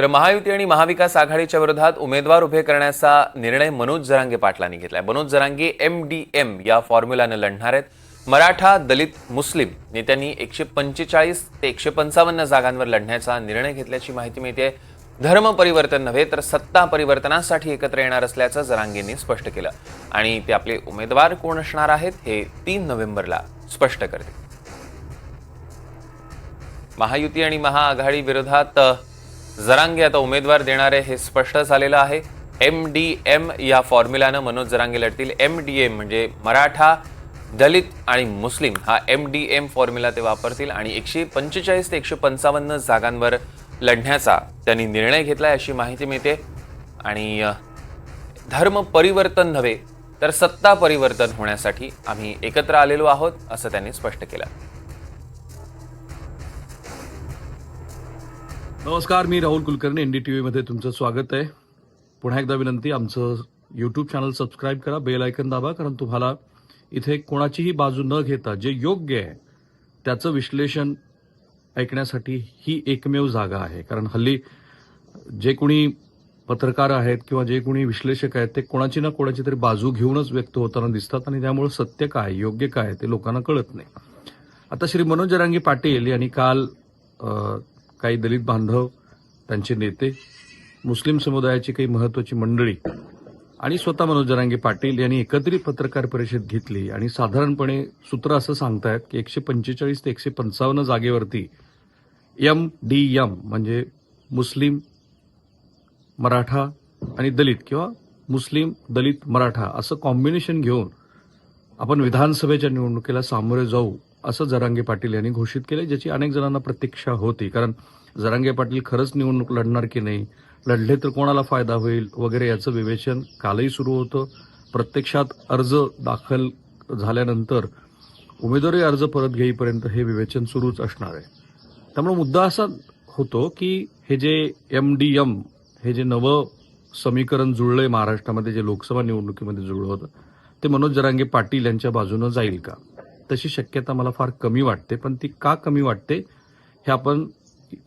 तर महायुती आणि महाविकास आघाडीच्या विरोधात उमेदवार उभे करण्याचा निर्णय मनोज जरांगे पाटलांनी घेतलाय। मनोज जरांगे MDM या फॉर्म्युलाने लढणार आहेत। मराठा, दलित, मुस्लिम नेत्यांनी 145 ते 155 जागांवर लढण्याचा निर्णय घेतल्याची माहिती मिळते। धर्म परिवर्तन नव्हे तर सत्ता परिवर्तनासाठी एकत्र येणार असल्याचं जरांगेंनी स्पष्ट केलं आणि ते आपले उमेदवार कोण असणार आहेत हे 3 नोव्हेंबरला स्पष्ट करतील। महायुती आणि महाआघाडी विरोधात जरांगे आता उमेदवार देणारे हे स्पष्ट झालेलं आहे। MDM या फॉर्म्युलाने मनोज जरांगे लढतील। MDM म्हणजे मराठा, दलित आणि मुस्लिम हा MDM फॉर्म्युला ते वापरतील आणि 145 ते 155 जागांवर लढण्याचा त्यांनी निर्णय घेतलाय अशी माहिती मिळते। आणि धर्म परिवर्तन नव्हे तर सत्ता परिवर्तन होण्यासाठी आम्ही एकत्र आलेलो आहोत असं त्यांनी स्पष्ट केलं। नमस्कार, मी राहुल कुलकर्णी, NDTV मध्ये तुमचं स्वागत आहे। पुन्हा एकदा विनंती, आमचं YouTube चॅनल सबस्क्राईब करा, बेल आयकन दाबा, कारण तुम्हाला इथे कोणाचीही बाजू न घेता जे योग्य आहे त्याचं विश्लेषण ऐकण्यासाठी ही एकमेव जागा आहे। कारण हल्ली जे कोणी पत्रकार आहेत किंवा जे कोणी विश्लेषक आहेत ते कोणाची ना कोणाची तरी बाजू घेऊनच व्यक्त होताना दिसतात आणि त्यामुळे सत्य काय, योग्य काय ते लोकांना कळत नाही। आता श्री मनोज जरांगे पाटील यांनी काल काही दलित बांधव, त्यांचे नेते, मुस्लिम समुदायाची काही महत्वाची मंडळी आणि स्वतः मनोज जरांगे पाटील यांनी एकत्रित पत्रकार परिषद घेतली आणि साधारणपणे सूत्र असं सांगतायत की 145 ते 155 जागेवरती MDM म्हणजे मुस्लिम, मराठा आणि दलित किंवा मुस्लिम, दलित, मराठा असं कॉम्बिनेशन घेऊन आपण विधानसभेच्या निवडणुकीला सामोरे जाऊ असं जरांगे पाटील यांनी घोषित केले, ज्याची अनेक जणांना प्रतीक्षा होती। कारण जरांगे पाटील खरंच निवडणूक लढणार की नाही, लढले तर कोणाला फायदा होईल वगैरे याचं विवेचन कालही सुरू होतं। प्रत्यक्षात अर्ज दाखल झाल्यानंतर उमेदवारी अर्ज परत घेईपर्यंत हे विवेचन सुरूच असणार आहे। त्यामुळे मुद्दा असा होतो की हे जे MDM हे जे नवं समीकरण जुळलंय महाराष्ट्रामध्ये, जे लोकसभा निवडणुकीमध्ये जुळलं होतं, ते मनोज जरांगे पाटील यांच्या बाजूनं जाईल का? तशी शक्यता मला फार कमी वाटते, पण ती का कमी वाटते हे आपण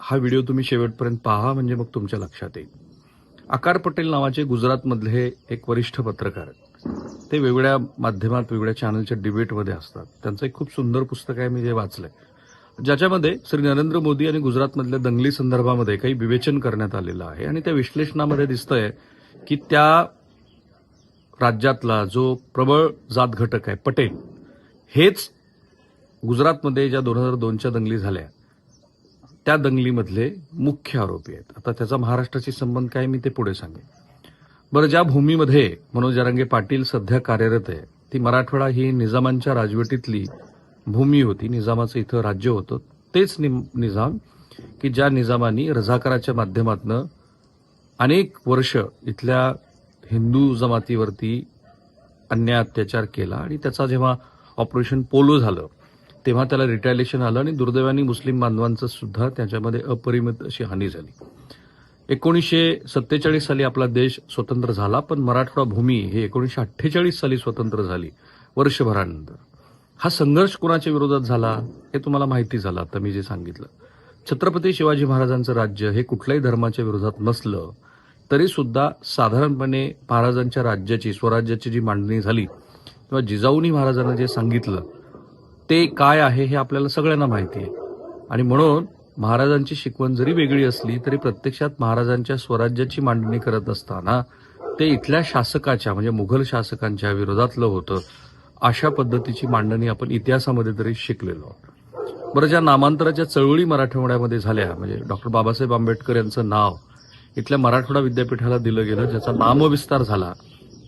हा व्हिडिओ तुम्ही शेवटपर्यंत पहा, म्हणजे मग तुमच्या लक्षात येईल। आकार पटेल नावाचे गुजरातमधले एक वरिष्ठ पत्रकार आहेत। ते वेगवेगळ्या माध्यमात, वेगवेगळ्या चॅनलच्या डिबेटमध्ये असतात। त्यांचं एक खूप सुंदर पुस्तक आहे, मी जे वाचलंय, ज्याच्यामध्ये श्री नरेंद्र मोदी आणि गुजरातमधल्या दंगली संदर्भामध्ये काही विवेचन करण्यात आलेलं आहे आणि त्या विश्लेषणामध्ये दिसतंय की त्या राज्यातला जो प्रबळ जात घटक आहे पटेल, हेच गुजरातमध्ये ज्या 2002च्या दंगली झाल्या त्या दंगलीमधले मुख्य आरोपी आहेत। आता त्याचा महाराष्ट्राशी संबंध काय मी ते पुढे सांगेन। बरं, ज्या भूमीमध्ये मनोज जरांगे पाटील सध्या कार्यरत आहे ती मराठवाडा ही निजामांच्या राजवटीतली भूमी होती, निजामाचं इथं राज्य होतं। तेच निजाम की ज्या निजामांनी रझाकाराच्या माध्यमातून अनेक वर्ष इथल्या हिंदू जमातीवरती अन्याय अत्याचार केला आणि त्याचा जेव्हा ऑपरेशन पोलो झालं तेव्हा त्याला रिटॅलिएशन आलं आणि दुर्दैवाने मुस्लिम बांधवांचं सुद्धा त्याच्यामध्ये अपरिमित अशी हानी झाली। 1947 साली आपला देश स्वतंत्र झाला, पण मराठवाडा भूमी ही 1948 साली स्वतंत्र झाली, वर्षभरानंतर। हा संघर्ष कोणाच्या विरोधात झाला हे तुम्हाला माहिती झालं आता मी जे सांगितलं। छत्रपती शिवाजी महाराजांचं राज्य हे कुठल्याही धर्माच्या विरोधात नसलं तरी सुद्धा साधारणपणे महाराजांच्या राज्याची, स्वराज्याची जी मांडणी झाली किंवा जिजाऊनी महाराजांना जे सांगितलं ते काय आहे हे आपल्याला सगळ्यांना माहिती आहे। आणि म्हणून महाराजांची शिकवण जरी वेगळी असली तरी प्रत्यक्षात महाराजांच्या स्वराज्याची मांडणी करत असताना ते इथल्या शासकाच्या म्हणजे मुघल शासकांच्या विरोधातलं होतं। अशा पद्धतीची मांडणी आपण इतिहासामध्ये तरी शिकलेलो आहोत। बरं, ज्या नामांतराच्या चळवळी मराठवाड्यामध्ये झाल्या, म्हणजे डॉक्टर बाबासाहेब आंबेडकर यांचं नाव इथल्या मराठवाडा विद्यापीठाला दिलं गेलं, ज्याचा नामविस्तार झाला,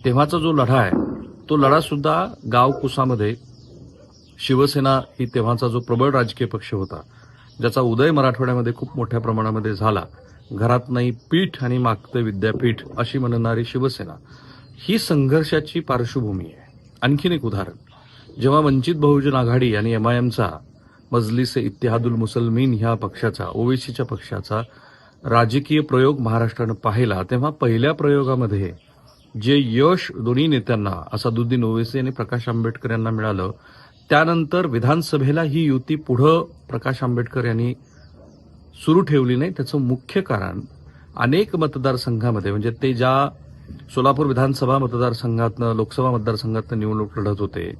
तेव्हाचा जो लढा आहे तो लढा सुद्धा गावकुसामध्ये शिवसेना ही तेव्हाचा जो प्रबळ राजकीय पक्ष होता, ज्याचा उदय मराठवाड्यामध्ये खूप मोठ्या प्रमाणामध्ये झाला, घरात नाही पीठ आणि मागतं विद्यापीठ अशी म्हणणारी शिवसेना, ही संघर्षाची पार्श्वभूमी आहे। आणखीन एक उदाहरण, जेव्हा वंचित बहुजन आघाडी आणि MIMचा मजलिस इत्तेहादुल मुसलमीन ह्या पक्षाचा, ओवेसीच्या पक्षाचा राजकीय प्रयोग महाराष्ट्रानं पाहिला, तेव्हा पहिल्या प्रयोगामध्ये जे यश दोन्ही नेत्यांना, असादुद्दीन ओवेसी आणि प्रकाश आंबेडकर यांना मिळालं, त्यानंतर विधानसभेला ही युती पुढं प्रकाश आंबेडकर यांनी सुरू ठेवली नाही। त्याचं मुख्य कारण अनेक मतदारसंघामध्ये म्हणजे ते ज्या सोलापूर विधानसभा मतदारसंघातनं लोकसभा मतदारसंघातनं निवडणूक लढत होते,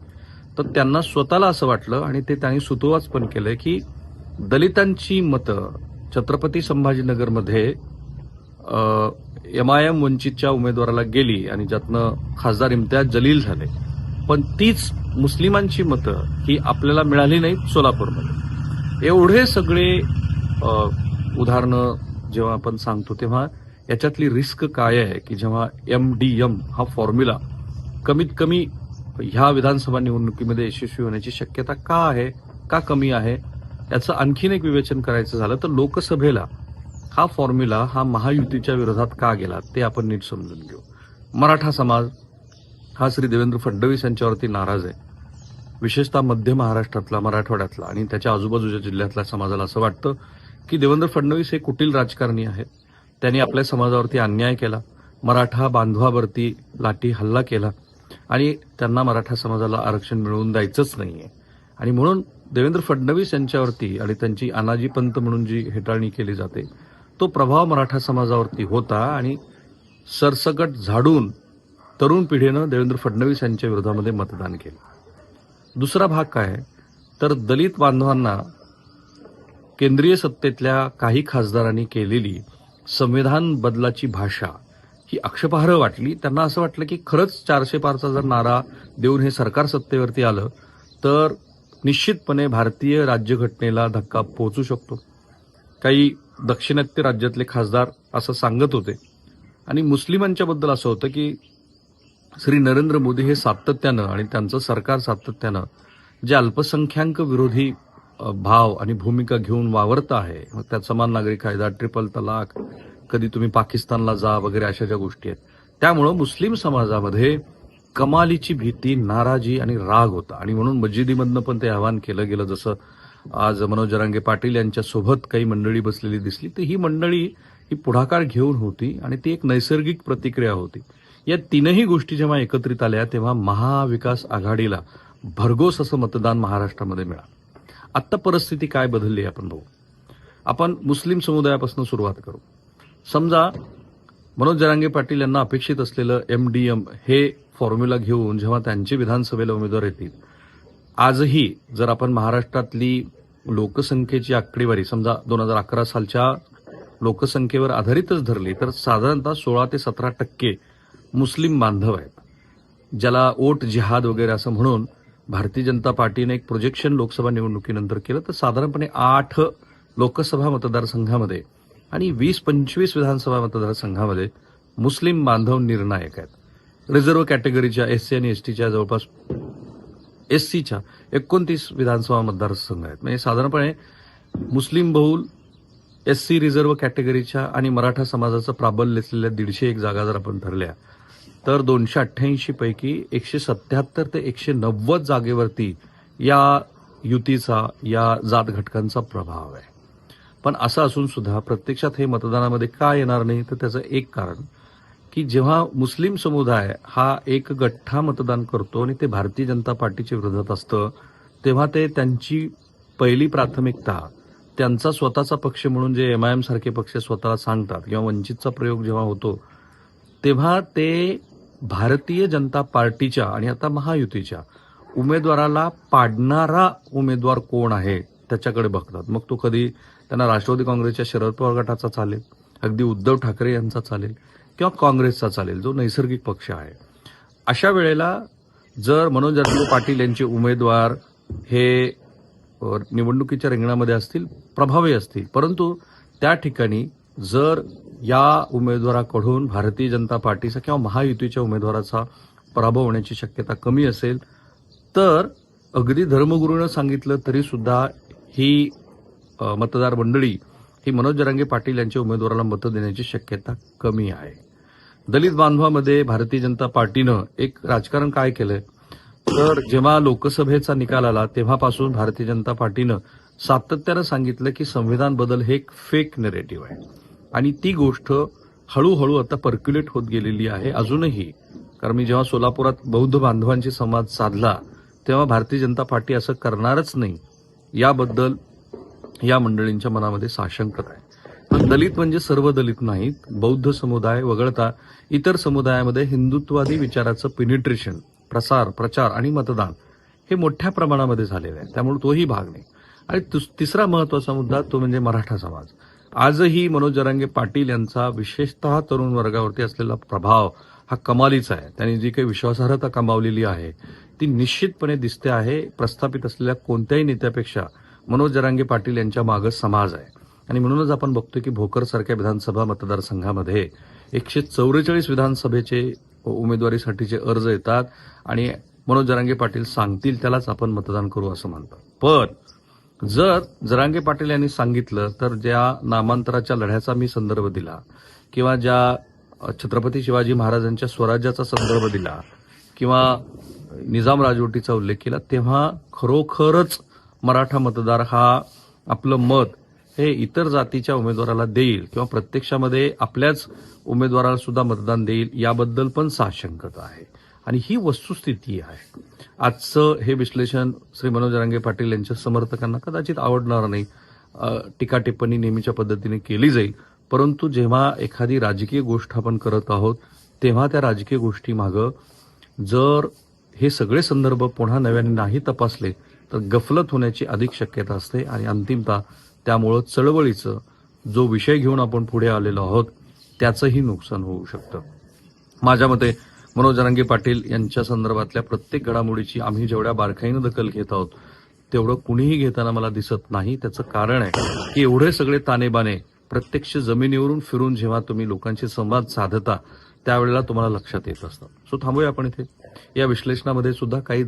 तर त्यांना स्वतःला असं वाटलं आणि ते त्यांनी सुतोवाच पण केलंय की दलितांची मतं छत्रपती संभाजीनगरमध्ये MIM वंचितच्या उमेदवाराला गेली आणि ज्यातनं खासदार इम्तियाज जलील झाले, पण तीच मुस्लिमांची मतं ही आपल्याला मिळाली नाहीत सोलापूरमध्ये. एवढे सगळे उदाहरणं जेव्हा आपण सांगतो तेव्हा याच्यातली रिस्क काय आहे की जेव्हा MDM हा फॉर्म्युला कमीत कमी ह्या विधानसभा निवडणुकीमध्ये यशस्वी होण्याची शक्यता का आहे, का कमी आहे, याचं आणखीन एक विवेचन करायचं झालं तर लोकसभेला हा फॉर्म्युला हा महायुतीच्या विरोधात का गेला ते आपण नीट समजून घेऊ. मराठा समाज हा श्री देवेंद्र फडणवीस यांच्यावरती नाराज आहे. विशेषतः मध्य महाराष्ट्रातला, मराठवाड्यातला आणि त्याच्या आजूबाजूच्या जिल्ह्यातल्या समाजाला असं वाटतं की देवेंद्र फडणवीस हे कुटील राजकारणी आहेत. त्यांनी आपल्या समाजावरती अन्याय केला, मराठा बांधवावरती लाठी हल्ला केला आणि त्यांना मराठा समाजाला आरक्षण मिळवून द्यायचंच नाहीये. आणि म्हणून देवेंद्र फडणवीस यांच्यावरती आणि त्यांची अनाजी पंत म्हणून जी हेटाळणी केली जाते तो प्रभाव मराठा समाजावरती होता आणि सरसकट झाडून तरुण पिढीनं देवेंद्र फडणवीस यांच्या विरोधामध्ये मतदान केलं. दुसरा भाग काय आहे तर दलित बांधवांना केंद्रीय सत्तेतल्या काही खासदारांनी केलेली संविधान बदलाची भाषा ही आक्षेपार्ह वाटली. त्यांना असं वाटलं की खरंच 400 पारचा जर नारा देऊन हे सरकार सत्तेवरती आलं तर निश्चितपणे भारतीय राज्यघटनेला धक्का पोहोचू शकतो. काही दक्षिणात्य राज्यातले खासदार असं सांगत होते. आणि मुस्लिमांच्याबद्दल असं होतं की श्री नरेंद्र मोदी हे सातत्यानं आणि त्यांचं सरकार सातत्यानं जे अल्पसंख्याक विरोधी भाव आणि भूमिका घेऊन वावरत आहे, मग त्यात समान नागरी कायदा, ट्रिपल तलाक, कधी तुम्ही पाकिस्तानला जा वगैरे अशा ज्या गोष्टी आहेत, त्यामुळं मुस्लिम समाजामध्ये कमालीची भीती, नाराजी आणि राग होता. आणि म्हणून मस्जिदीमधनं पण ते आवाहन केलं गेलं. जसं आज मनोज जरांगे पाटील यांच्या सोबत काही मंडळी बसलेली दिसली, तर ही मंडळी ही पुढाकार घेऊन होती आणि ती एक नैसर्गिक प्रतिक्रिया होती. या तीनही गोष्टी जेव्हा एकत्रित आल्या तेव्हा महाविकास आघाडीला भरघोस असं मतदान महाराष्ट्रामध्ये मिळालं. आत्ता परिस्थिती काय बदलली आपण बघू. आपण मुस्लिम समुदायापासून सुरुवात करू. समजा मनोज जरांगे पाटील यांना अपेक्षित असलेलं MDM हे फॉर्म्युला घेऊन जेव्हा त्यांचे विधानसभेला उमेदवार येतील, आजही जर आपण महाराष्ट्रातली लोकसंख्येची आकडेवारी समजा 2011 सालच्या लोकसंख्येवर आधारितच धरली तर साधारणतः 16 ते 17% मुस्लिम बांधव आहेत, ज्याला वोट जिहाद वगैरे असं म्हणून भारतीय जनता पार्टीने एक प्रोजेक्शन लोकसभा निवडणुकीनंतर केलं. तर साधारणपणे 8 लोकसभा मतदारसंघामध्ये आणि 20-25 विधानसभा मतदारसंघामध्ये मुस्लिम बांधव निर्णायक आहेत. रिझर्व्ह कॅटेगरीच्या SC आणि STच्या जवळपास SCच्या 29 विधानसभा मतदारसंघ आहेत. म्हणजे साधारणपणे मुस्लिम बहुल SC रिझर्व्ह कॅटेगरीच्या आणि मराठा समाजाचं प्राबल्य असलेल्या 151 जागा जर आपण धरल्या तर 288 पैकी 177 ते 190 जागेवरती या युतीचा, या जात घटकांचा प्रभाव आहे. पण असं असून सुद्धा प्रत्यक्षात हे मतदानामध्ये का येणार नाही तर त्याचं एक कारण की जेव्हा मुस्लिम समुदाय हा एक गठ्ठा मतदान करतो आणि ते भारतीय जनता पार्टीच्या विरोधात असतं तेव्हा ते त्यांची पहिली प्राथमिकता त्यांचा स्वतःचा पक्ष म्हणून जे MIM सारखे पक्ष स्वतःला सांगतात किंवा वंचितचा प्रयोग जेव्हा होतो तेव्हा ते भारतीय जनता पार्टीच्या आणि आता महायुतीच्या उमेदवाराला पाडणारा उमेदवार कोण आहे त्याच्याकडे बघतात. मग तो कधी त्यांना राष्ट्रवादी काँग्रेसच्या शरद पवार गटाचा चालेल, अगदी उद्धव ठाकरे यांचा चालेल किंवा काँग्रेसचा चालेल, जो नैसर्गिक पक्ष आहे. अशा वेळेला जर मनोज जरांगे पाटील यांचे उमेदवार हे निवडणुकीच्या रिंगणामध्ये असतील, प्रभावी असतील, परंतु त्या ठिकाणी जर या उमेदवाराकडून भारतीय जनता पार्टीचा किंवा महायुतीच्या उमेदवाराचा पराभव होण्याची शक्यता कमी असेल तर अगदी धर्मगुरूनं सांगितलं तरी सुद्धा ही मतदार मंडळी ही मनोज जरांगे पाटील यांच्या उमेदवाराला मतं देण्याची शक्यता कमी आहे. दलित बांधवामध्ये भारतीय जनता पार्टीनं एक राजकारण काय केलंय तर जेव्हा लोकसभेचा निकाल आला तेव्हापासून भारतीय जनता पार्टीनं सातत्यानं सांगितलं की संविधान बदल हे एक फेक नेरेटिव्ह आहे आणि ती गोष्ट हळूहळू आता पर्क्युलेट होत गेलेली आहे अजूनही. कारण मी जेव्हा सोलापुरात बौद्ध बांधवांशी संवाद साधला तेव्हा भारतीय जनता पार्टी असं करणारच नाही याबद्दल या मंडळींच्या मनामध्ये साशंकता आहे. पण दलित म्हणजे सर्व दलित नाहीत. बौद्ध समुदाय वगळता इतर समुदायामध्ये हिंदुत्ववादी विचाराचं पेनिट्रेशन, प्रचार आणि मतदान हे मोठ्या प्रमाणामध्ये झालेलं आहे. त्यामुळे तोही भाग नाही. आणि तिसरा महत्वाचा मुद्दा तो म्हणजे मराठा समाज. आजही मनोज जरांगे पाटील यांचा विशेषतः तरुण वर्गावरती असलेला प्रभाव हा कमालीचा आहे. त्यांनी जी काही विश्वासार्हता कमावलेली आहे ती निश्चितपणे दिसते आहे. प्रस्थापित असलेल्या कोणत्याही नेत्यापेक्षा मनोज जरांगे पाटील यांच्या मागे समाज आहे. आणि म्हणूनच आपण बघतोय की भोकरसारख्या विधानसभा मतदारसंघामध्ये 144 विधानसभेचे उमेदवारीसाठीचे अर्ज येतात आणि मनोज जरांगे पाटील सांगतील त्यालाच आपण मतदान करू असं म्हणतात. पण जर जरांगे पाटील यांनी सांगितलं तर ज्या नामांतराच्या लढ्याचा मी संदर्भ दिला किंवा ज्या छत्रपती शिवाजी महाराजांच्या स्वराज्याचा संदर्भ दिला किंवा निजाम राजवटीचा उल्लेख केला, तेव्हा खरोखरच मराठा मतदार हा आपलं मत हे इतर जातीच्या उमेदवाराला देईल किंवा प्रत्यक्षामध्ये आपल्याच उमेदवाराला सुद्धा मतदान देईल याबद्दल पण साशंकता आहे. आणि ही वस्तुस्थिती आहे. आजचं हे विश्लेषण श्री मनोज जरांगे पाटील यांच्या समर्थकांना कदाचित आवडणार नाही. टीका टिप्पणी नेहमीच्या पद्धतीने केली जाईल. परंतु जेव्हा एखादी राजकीय गोष्ट आपण करत आहोत तेव्हा त्या राजकीय गोष्टीमागं जर हे सगळे संदर्भ पुन्हा नव्याने नाही तपासले तर गफलत होण्याची अधिक शक्यता असते आणि अंतिमतः त्यामुळं चळवळीचं जो विषय घेऊन आपण पुढे आलेलो आहोत त्याचंही नुकसान होऊ शकतं. माझ्या मते मनोज जरांगे पाटील यांच्या संदर्भातल्या प्रत्येक घडामोडीची आम्ही जेवढ्या बारकाईनं दखल घेत आहोत तेवढं कुणीही घेताना मला दिसत नाही. त्याचं कारण आहे की एवढे सगळे तानेबाने प्रत्यक्ष जमिनीवरून फिरून जेव्हा तुम्ही लोकांशी संवाद साधता त्यावेळेला तुम्हाला लक्षात येत असतं. सो थांबूया आपण इथे. या विश्लेषणामध्ये सुद्धा काही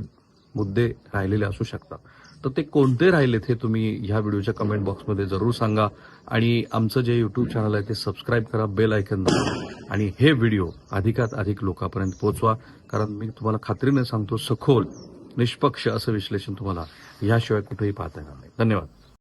मुद्दे राहिलेले असू शकतात. तर ते कोणते राहिलेत हे तुम्ही ह्या व्हिडिओच्या कमेंट बॉक्समध्ये जरूर सांगा. आणि आमचं जे युट्यूब चॅनल आहे ते सबस्क्राईब करा, बेल आयकॉन दाबा आणि हे व्हिडिओ अधिकात अधिक लोकांपर्यंत पोहोचवा. कारण मी तुम्हाला खात्रीने सांगतो सखोल निष्पक्ष असं विश्लेषण तुम्हाला याशिवाय कुठेही पाहता येणार नाही. धन्यवाद.